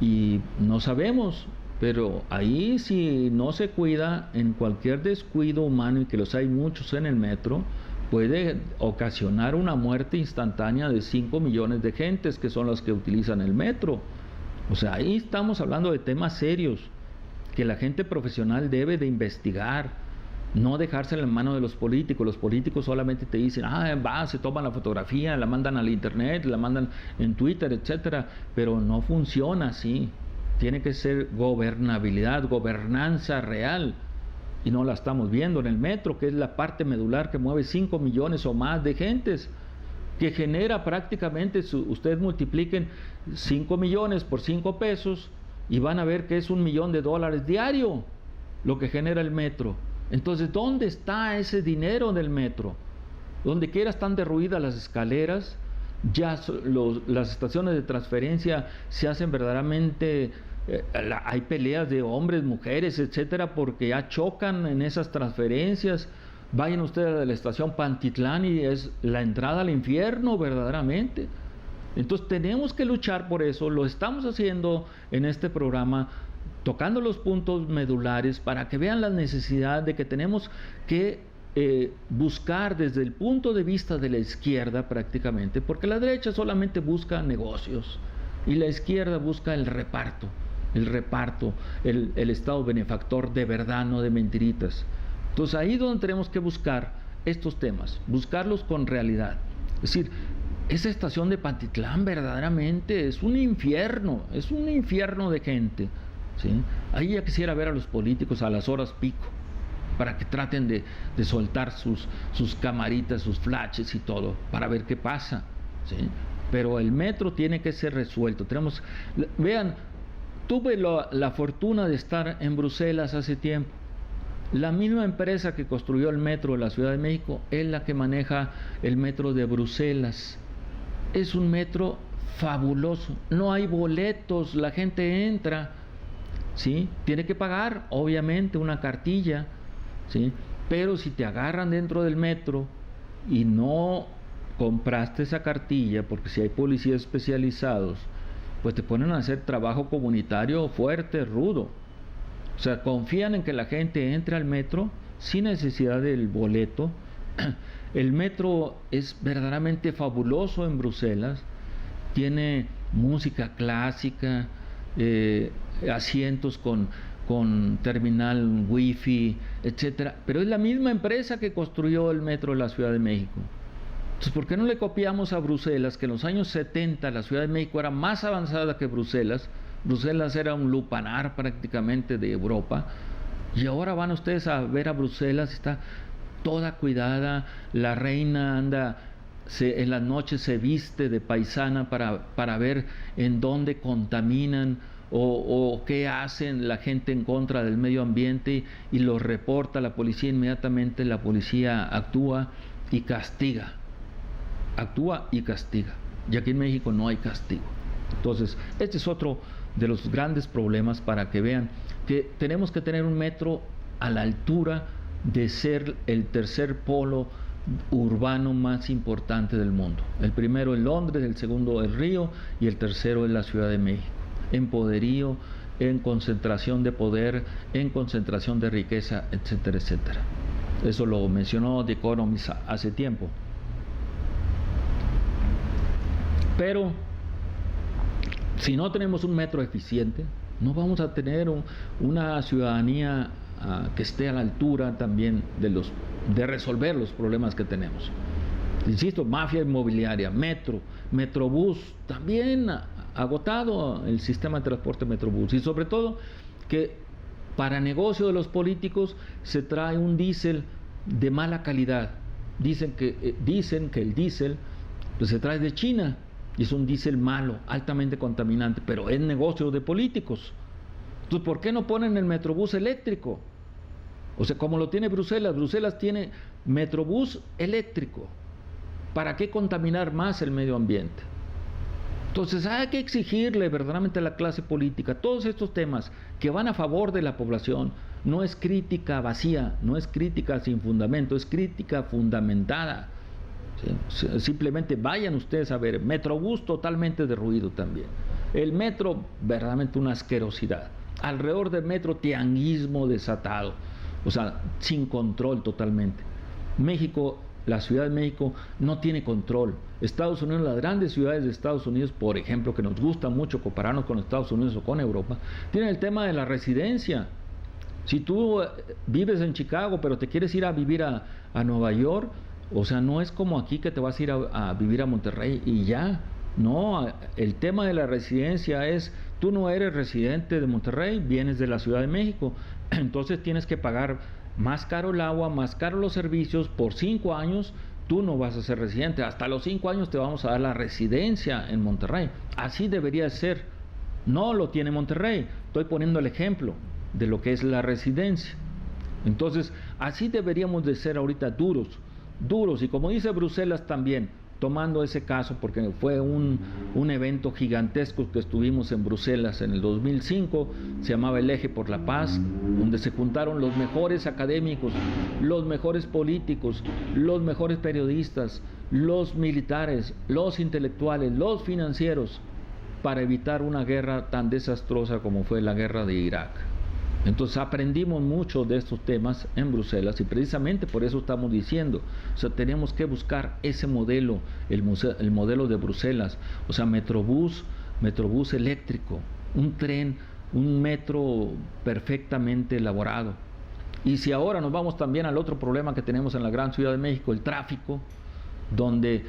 y no sabemos, pero ahí si no se cuida, en cualquier descuido humano, y que los hay muchos en el metro, puede ocasionar una muerte instantánea de 5 millones de gentes que son las que utilizan el metro. O sea, ahí estamos hablando de temas serios que la gente profesional debe de investigar, no dejarse en la mano de los políticos. Los políticos solamente te dicen, se toman la fotografía, la mandan al internet, la mandan en Twitter, etcétera, pero no funciona así. tiene que ser gobernabilidad, gobernanza real, y no la estamos viendo en el metro, que es la parte medular que mueve 5 millones o más de gentes, que genera prácticamente, ustedes multipliquen 5 millones por 5 pesos y van a ver que es $1 millón diario lo que genera el metro. Entonces, ¿dónde está ese dinero del metro? Donde quiera están derruidas las escaleras, ya las estaciones de transferencia se hacen verdaderamente, hay peleas de hombres, mujeres, etcétera, porque ya chocan en esas transferencias. Vayan ustedes a la estación Pantitlán y es la entrada al infierno verdaderamente. Entonces tenemos que luchar por eso, lo estamos haciendo en este programa, tocando los puntos medulares para que vean la necesidad de que tenemos que buscar desde el punto de vista de la izquierda prácticamente, porque la derecha solamente busca negocios y la izquierda busca el reparto, el Estado benefactor de verdad, no de mentiritas. Entonces ahí es donde tenemos que buscar estos temas, buscarlos con realidad. Es decir, esa estación de Pantitlán verdaderamente es un infierno de gente, ¿sí? Ahí ya quisiera ver a los políticos a las horas pico, para que traten de soltar sus camaritas, sus flashes y todo, para ver qué pasa, ¿sí? Pero el metro tiene que ser resuelto. Vean, tuve la fortuna de estar en Bruselas hace tiempo. La misma empresa que construyó el metro de la Ciudad de México es la que maneja el metro de Bruselas. Es un metro fabuloso, no hay boletos, la gente entra, ¿sí? Tiene que pagar, obviamente, una cartilla, ¿sí? Pero si te agarran dentro del metro y no compraste esa cartilla, porque si hay policías especializados, pues te ponen a hacer trabajo comunitario fuerte, rudo. O sea, confían en que la gente entre al metro sin necesidad del boleto. El metro es verdaderamente fabuloso en Bruselas, tiene música clásica, asientos con terminal wifi, etcétera, pero es la misma empresa que construyó el metro de la Ciudad de México. Entonces, ¿por qué no le copiamos a Bruselas, que en los años 70 la Ciudad de México era más avanzada que Bruselas? Bruselas era un lupanar prácticamente de Europa, y ahora van ustedes a ver a Bruselas, está toda cuidada, la reina anda, en las noches se viste de paisana para ver en dónde contaminan o qué hacen la gente en contra del medio ambiente, y lo reporta la policía. Inmediatamente la policía actúa y castiga, y aquí en México no hay castigo. Entonces, este es otro de los grandes problemas, para que vean que tenemos que tener un metro a la altura de ser el tercer polo urbano más importante del mundo. El primero es Londres, el segundo es Río y el tercero es la Ciudad de México. En poderío, en concentración de poder, en concentración de riqueza, etcétera, etcétera. Eso lo mencionó The Economist hace tiempo. Pero si no tenemos un metro eficiente, no vamos a tener una ciudadanía que esté a la altura también de resolver los problemas que tenemos. Insisto, mafia inmobiliaria, Metrobús, también agotado el sistema de transporte Metrobús, y sobre todo que para negocio de los políticos se trae un diésel de mala calidad. Dicen que el diésel pues se trae de China, y es un diésel malo, altamente contaminante, pero es negocio de políticos. Entonces, ¿por qué no ponen el Metrobús eléctrico? O sea, como lo tiene Bruselas. Bruselas tiene Metrobús eléctrico. ¿Para qué contaminar más el medio ambiente? Entonces hay que exigirle verdaderamente a la clase política todos estos temas que van a favor de la población. No es crítica vacía, no es crítica sin fundamento, es crítica fundamentada. ¿Sí? Simplemente vayan ustedes a ver, Metrobús totalmente derruido también. El metro, verdaderamente una asquerosidad. Alrededor del metro, tianguismo desatado, o sea, sin control totalmente. México, la Ciudad de México no tiene control. Estados Unidos, las grandes ciudades de Estados Unidos, por ejemplo, que nos gusta mucho compararnos con Estados Unidos o con Europa, tienen el tema de la residencia. Si tú vives en Chicago, pero te quieres ir a vivir a Nueva York, o sea, no es como aquí que te vas a ir a vivir a Monterrey y ya. No, el tema de la residencia es, tú no eres residente de Monterrey, vienes de la Ciudad de México, entonces tienes que pagar más caro el agua, más caro los servicios, por 5 años tú no vas a ser residente, hasta los 5 años te vamos a dar la residencia en Monterrey. Así debería ser, no lo tiene Monterrey, estoy poniendo el ejemplo de lo que es la residencia. Entonces, así deberíamos de ser ahorita duros, y como dice Bruselas también, tomando ese caso, porque fue un evento gigantesco que estuvimos en Bruselas en el 2005, se llamaba el Eje por la Paz, donde se juntaron los mejores académicos, los mejores políticos, los mejores periodistas, los militares, los intelectuales, los financieros, para evitar una guerra tan desastrosa como fue la guerra de Irak. Entonces aprendimos mucho de estos temas en Bruselas, y precisamente por eso estamos diciendo, o sea, tenemos que buscar ese modelo, el modelo de Bruselas, o sea, metrobús eléctrico, un tren, un metro perfectamente elaborado. Y si ahora nos vamos también al otro problema que tenemos en la gran Ciudad de México, el tráfico, donde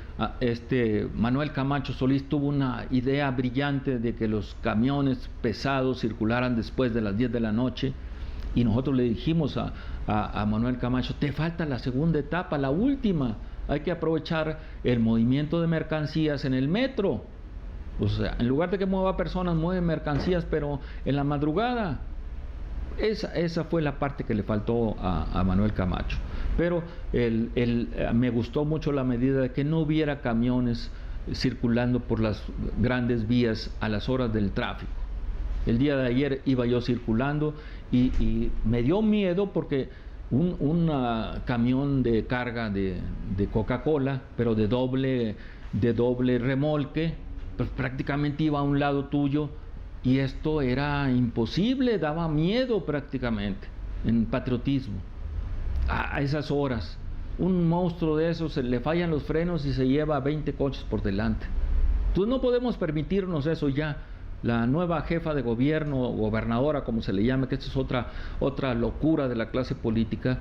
Manuel Camacho Solís tuvo una idea brillante de que los camiones pesados circularan después de las 10 de la noche, y nosotros le dijimos a Manuel Camacho, te falta la segunda etapa, la última, hay que aprovechar el movimiento de mercancías en el metro, o sea, en lugar de que mueva personas, mueve mercancías, pero en la madrugada. Esa fue la parte que le faltó a Manuel Camacho. Pero me gustó mucho la medida de que no hubiera camiones circulando por las grandes vías a las horas del tráfico. El día de ayer iba yo circulando y me dio miedo porque un camión de carga de Coca-Cola, pero de doble remolque, pues prácticamente iba a un lado tuyo, y esto era imposible, daba miedo prácticamente en patriotismo. A esas horas, un monstruo de esos le fallan los frenos y se lleva 20 coches por delante. Entonces no podemos permitirnos eso ya. La nueva jefa de gobierno, o gobernadora como se le llame, que esta es otra locura de la clase política,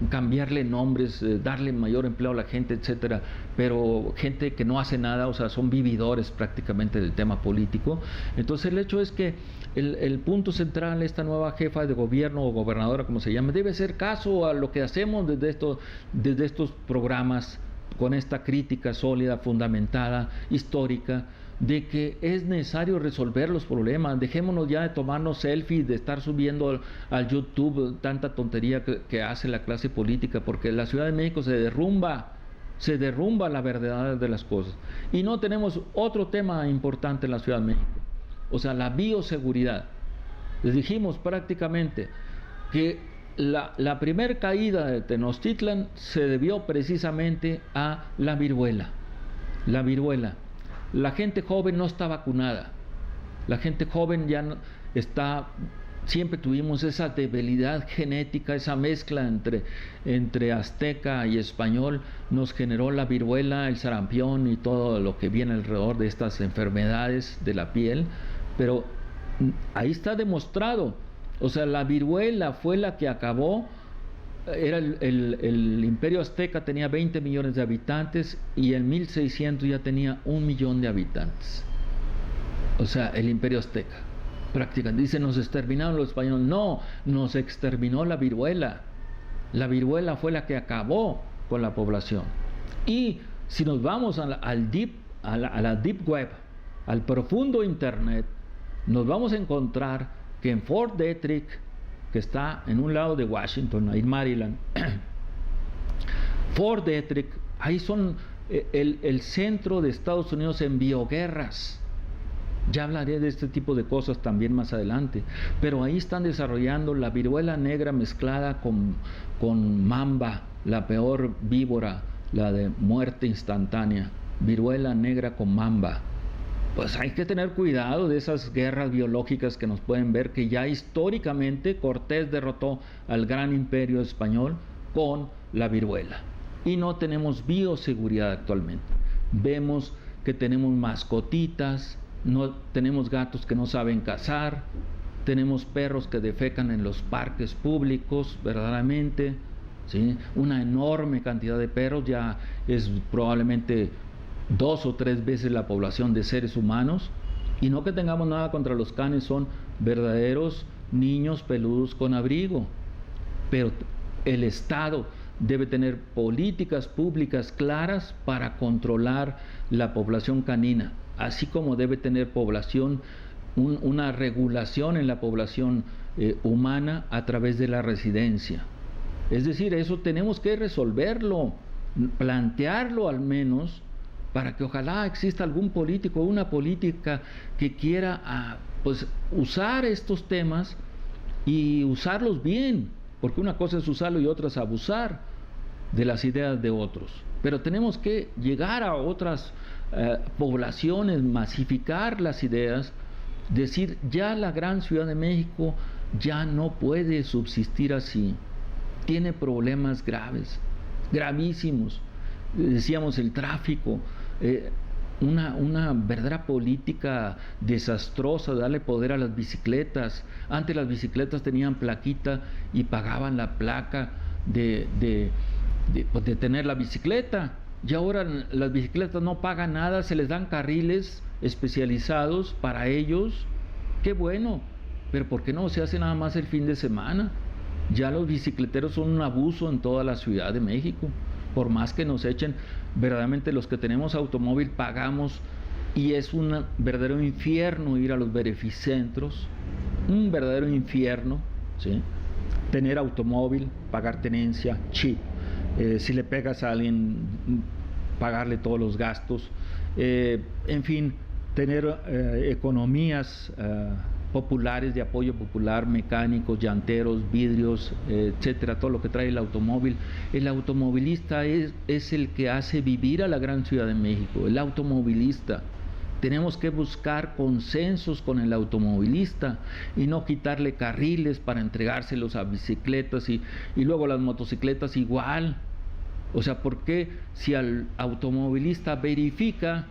cambiarle nombres, darle mayor empleo a la gente, etcétera, pero gente que no hace nada, o sea, son vividores prácticamente del tema político. Entonces el hecho es que el punto central, esta nueva jefa de gobierno o gobernadora como se llame, debe hacer caso a lo que hacemos desde estos programas, con esta crítica sólida, fundamentada, histórica, de que es necesario resolver los problemas. Dejémonos ya de tomarnos selfies, de estar subiendo al YouTube tanta tontería que hace la clase política, porque la Ciudad de México se derrumba la verdad de las cosas. Y no tenemos otro tema importante en la Ciudad de México, o sea, la bioseguridad. Les dijimos prácticamente que la primer caída de Tenochtitlan se debió precisamente a la viruela. La gente joven no está vacunada. La gente joven ya no está. Siempre tuvimos esa debilidad genética, esa mezcla entre azteca y español, nos generó la viruela, el sarampión y todo lo que viene alrededor de estas enfermedades de la piel. Pero ahí está demostrado. O sea, la viruela fue la que acabó. Era el imperio azteca, tenía 20 millones de habitantes, y en 1600 ya tenía 1 millón de habitantes. O sea, el imperio azteca prácticamente. Dice, nos exterminaron los españoles. No, nos exterminó la viruela. La viruela fue la que acabó con la población. Y si nos vamos a la deep web, al profundo internet, nos vamos a encontrar que en Fort Detrick, que está en un lado de Washington, ahí en Maryland, Fort Detrick, ahí son el centro de Estados Unidos en bioguerras. Ya hablaré de este tipo de cosas también más adelante, pero ahí están desarrollando la viruela negra mezclada con mamba, la peor víbora, la de muerte instantánea, viruela negra con mamba. Pues hay que tener cuidado de esas guerras biológicas que nos pueden ver, que ya históricamente Cortés derrotó al gran imperio español con la viruela. Y no tenemos bioseguridad actualmente. Vemos que tenemos mascotitas, no tenemos gatos que no saben cazar, tenemos perros que defecan en los parques públicos, verdaderamente, ¿sí? Una enorme cantidad de perros, ya es probablemente 2 o 3 veces la población de seres humanos, y no que tengamos nada contra los canes, son verdaderos niños peludos con abrigo, pero el Estado debe tener políticas públicas claras para controlar la población canina, así como debe tener una regulación en la población humana a través de la residencia. Es decir, eso tenemos que resolverlo, plantearlo al menos, para que ojalá exista algún político o una política que quiera pues, usar estos temas y usarlos bien, porque una cosa es usarlo y otra es abusar de las ideas de otros. Pero tenemos que llegar a otras poblaciones, masificar las ideas, decir, ya la gran Ciudad de México ya no puede subsistir así, tiene problemas graves, gravísimos. Decíamos el tráfico, una verdadera política desastrosa, darle poder a las bicicletas. Antes las bicicletas tenían plaquita y pagaban la placa de tener la bicicleta, y ahora las bicicletas no pagan nada, se les dan carriles especializados para ellos. Qué bueno, pero ¿por qué no se hace nada más el fin de semana? Ya los bicicleteros son un abuso en toda la Ciudad de México. Por más que nos echen, verdaderamente los que tenemos automóvil pagamos, y es un verdadero infierno ir a los beneficentros, un verdadero infierno, ¿sí? Tener automóvil, pagar tenencia, chip, si le pegas a alguien, pagarle todos los gastos, en fin, tener economías populares, de apoyo popular, mecánicos, llanteros, vidrios, etcétera, todo lo que trae el automóvil. El automovilista es el que hace vivir a la gran Ciudad de México, el automovilista. Tenemos que buscar consensos con el automovilista y no quitarle carriles para entregárselos a bicicletas y luego las motocicletas igual. O sea, ¿por qué si al automovilista verifica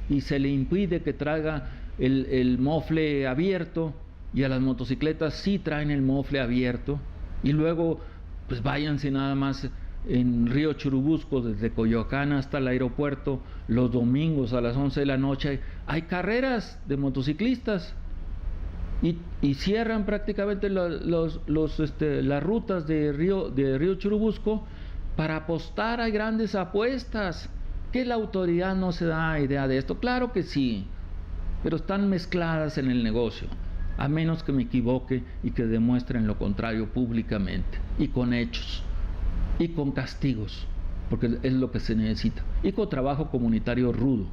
y se le impide que traiga el mofle abierto, y a las motocicletas sí traen el mofle abierto, y luego pues váyanse nada más en Río Churubusco, desde Coyoacán hasta el aeropuerto, los domingos a las 11 de la noche hay carreras de motociclistas, y cierran prácticamente las rutas de Río Churubusco para apostar. Hay grandes apuestas. ¿Que la autoridad no se da idea de esto? Claro que sí, pero están mezcladas en el negocio, a menos que me equivoque y que demuestren lo contrario públicamente, y con hechos, y con castigos, porque es lo que se necesita, y con trabajo comunitario rudo.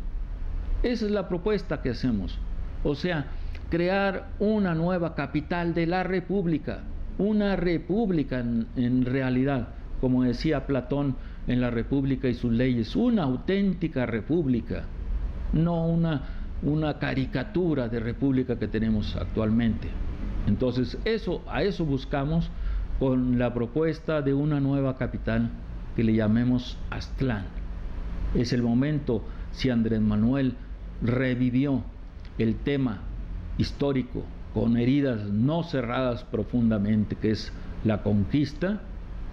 Esa es la propuesta que hacemos, o sea, crear una nueva capital de la República, una república en realidad, como decía Platón en La República y sus leyes, una auténtica república, no una caricatura de república que tenemos actualmente. Entonces a eso buscamos con la propuesta de una nueva capital que le llamemos Aztlán. Es el momento, si Andrés Manuel revivió el tema histórico con heridas no cerradas profundamente, que es la conquista,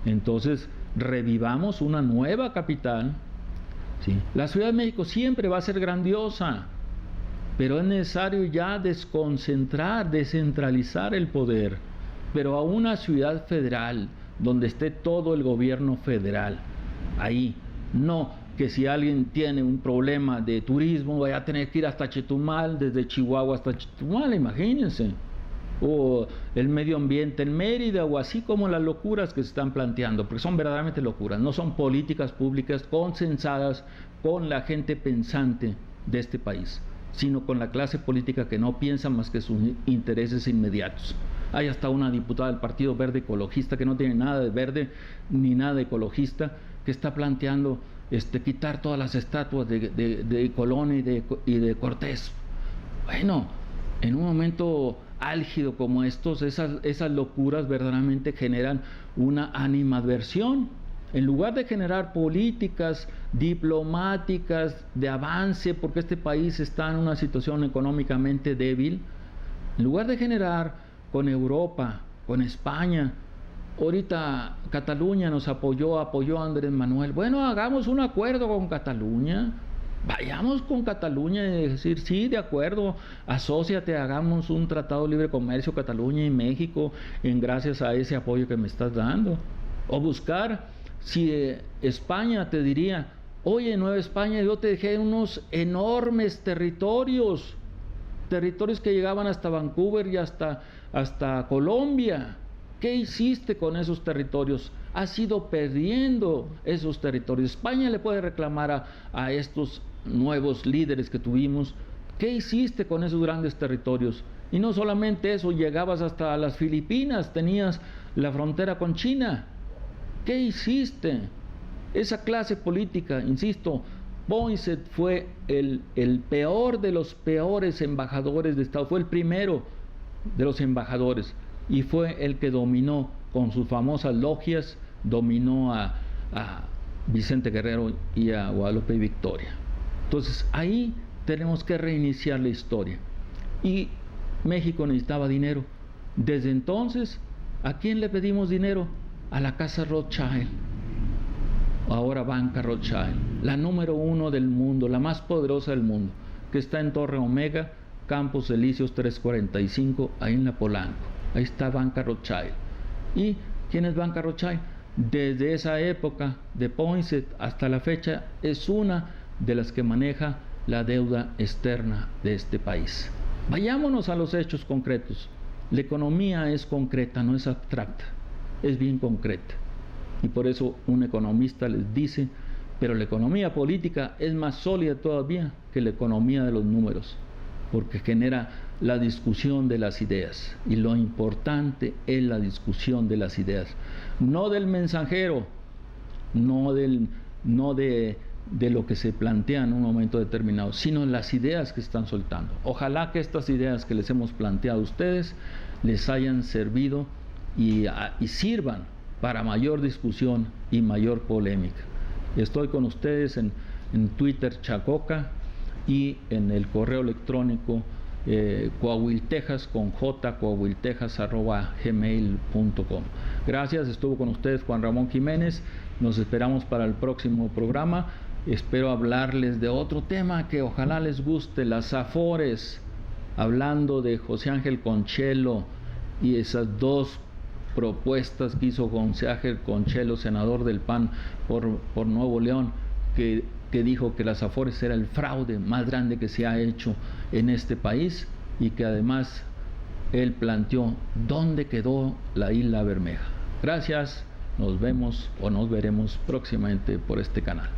entonces revivamos una nueva capital, ¿sí? La Ciudad de México siempre va a ser grandiosa, pero es necesario ya desconcentrar, descentralizar el poder, pero a una ciudad federal, donde esté todo el gobierno federal, ahí, no que si alguien tiene un problema de turismo vaya a tener que ir hasta Chetumal, desde Chihuahua hasta Chetumal, imagínense, o el medio ambiente en Mérida, o así como las locuras que se están planteando, porque son verdaderamente locuras, no son políticas públicas consensadas con la gente pensante de este país, sino con la clase política que no piensa más que sus intereses inmediatos. Hay hasta una diputada del Partido Verde Ecologista que no tiene nada de verde ni nada de ecologista, que está planteando quitar todas las estatuas de Colón y de Cortés. Bueno, en un momento álgido como estos, esas locuras verdaderamente generan una animadversión. En lugar de generar políticas diplomáticas de avance, porque este país está en una situación económicamente débil, en lugar de generar con Europa, con España, ahorita Cataluña nos apoyó a Andrés Manuel, bueno, hagamos un acuerdo con Cataluña, Vayamos con Cataluña y decir, sí, de acuerdo, asóciate, hagamos un tratado de libre comercio, Cataluña y México, en gracias a ese apoyo que me estás dando. O buscar, si España te diría, oye, Nueva España, yo te dejé unos enormes territorios que llegaban hasta Vancouver y hasta Colombia. ¿Qué hiciste con esos territorios? Has ido perdiendo esos territorios. España le puede reclamar a estos nuevos líderes que tuvimos, ¿qué hiciste con esos grandes territorios? Y no solamente eso, llegabas hasta las Filipinas, tenías la frontera con China. ¿Qué hiciste? Esa clase política, insisto, Poinsett fue el peor de los peores embajadores de Estado, fue el primero de los embajadores y fue el que dominó con sus famosas logias, dominó a Vicente Guerrero y a Guadalupe Victoria. Entonces ahí tenemos que reiniciar la historia. Y México necesitaba dinero. Desde entonces, ¿a quién le pedimos dinero? A la casa Rothschild. Ahora Banca Rothschild, la número 1 del mundo, la más poderosa del mundo, que está en Torre Omega, Campos Elíseos 345, ahí en la Polanco. Ahí está Banca Rothschild. ¿Y quién es Banca Rothschild? Desde esa época de Poinsett hasta la fecha es una de las que maneja la deuda externa de este país. Vayámonos a los hechos concretos. La economía es concreta, no es abstracta, es bien concreta. Y por eso un economista les dice, pero la economía política es más sólida todavía que la economía de los números, porque genera la discusión de las ideas. Y lo importante es la discusión de las ideas, no del mensajero, no de lo que se plantea en un momento determinado, sino las ideas que están soltando. Ojalá que estas ideas que les hemos planteado a ustedes les hayan servido y sirvan para mayor discusión y mayor polémica. Estoy con ustedes en Twitter Chacoca y en el correo electrónico coahuiltejas con j coahuiltejas@gmail.com. Gracias, estuvo con ustedes Juan Ramón Jiménez. Nos esperamos para el próximo programa. Espero hablarles de otro tema que ojalá les guste, las Afores, hablando de José Ángel Conchelo y esas dos propuestas que hizo José Ángel Conchelo, senador del PAN por Nuevo León, que dijo que las Afores era el fraude más grande que se ha hecho en este país y que además él planteó dónde quedó la Isla Bermeja. Gracias, nos vemos o nos veremos próximamente por este canal.